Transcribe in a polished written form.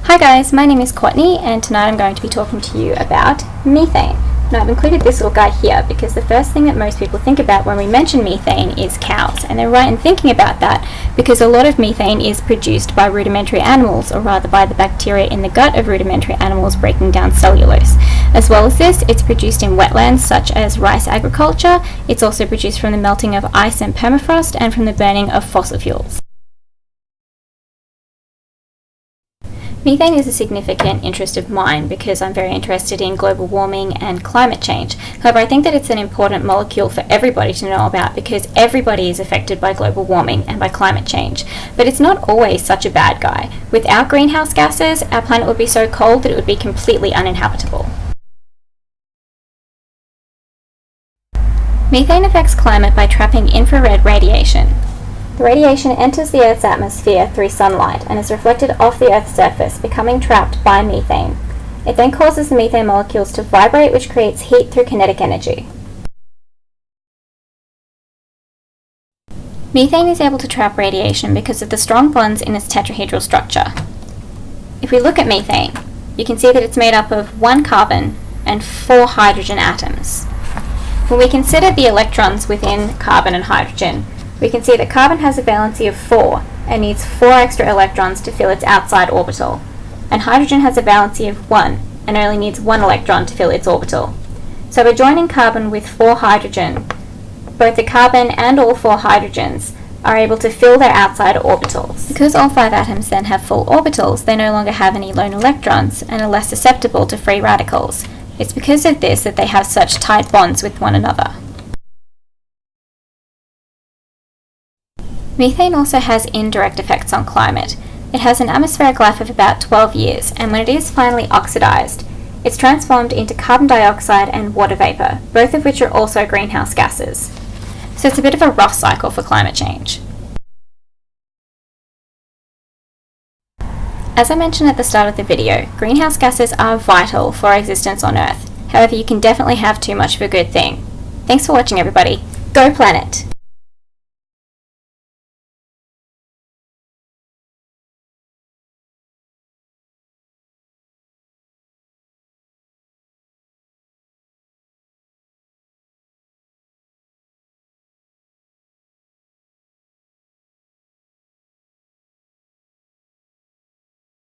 Hi guys, my name is Courtney and tonight I'm going to be talking to you about methane. Now I've included this little guy here because the first thing that most people think about when we mention methane is cows, and they're right in thinking about that because a lot of methane is produced by rudimentary animals, or rather by the bacteria in the gut of rudimentary animals breaking down cellulose. As well as this, it's produced in wetlands such as rice agriculture. It's also produced from the melting of ice and permafrost and from the burning of fossil fuels. Methane is a significant interest of mine because I'm very interested in global warming and climate change. However, I think that it's an important molecule for everybody to know about because everybody is affected by global warming and by climate change. But it's not always such a bad guy. Without greenhouse gases, our planet would be so cold that it would be completely uninhabitable. Methane affects climate by trapping infrared radiation. The radiation enters the Earth's atmosphere through sunlight and is reflected off the Earth's surface, becoming trapped by methane. It then causes the methane molecules to vibrate, which creates heat through kinetic energy. Methane is able to trap radiation because of the strong bonds in its tetrahedral structure. If we look at methane, you can see that it's made up of 1 carbon and 4 hydrogen atoms. When we consider the electrons within carbon and hydrogen, we can see that carbon has a valency of 4 and needs 4 extra electrons to fill its outside orbital, and hydrogen has a valency of 1 and only needs 1 electron to fill its orbital. So by joining carbon with 4 hydrogen, both the carbon and all 4 hydrogens are able to fill their outside orbitals. Because all 5 atoms then have full orbitals, they no longer have any lone electrons and are less susceptible to free radicals. It's because of this that they have such tight bonds with one another. Methane also has indirect effects on climate. It has an atmospheric life of about 12 years, and when it is finally oxidized, it's transformed into carbon dioxide and water vapor, both of which are also greenhouse gases. So it's a bit of a rough cycle for climate change. As I mentioned at the start of the video, greenhouse gases are vital for our existence on Earth. However, you can definitely have too much of a good thing. Thanks for watching, everybody. Go planet!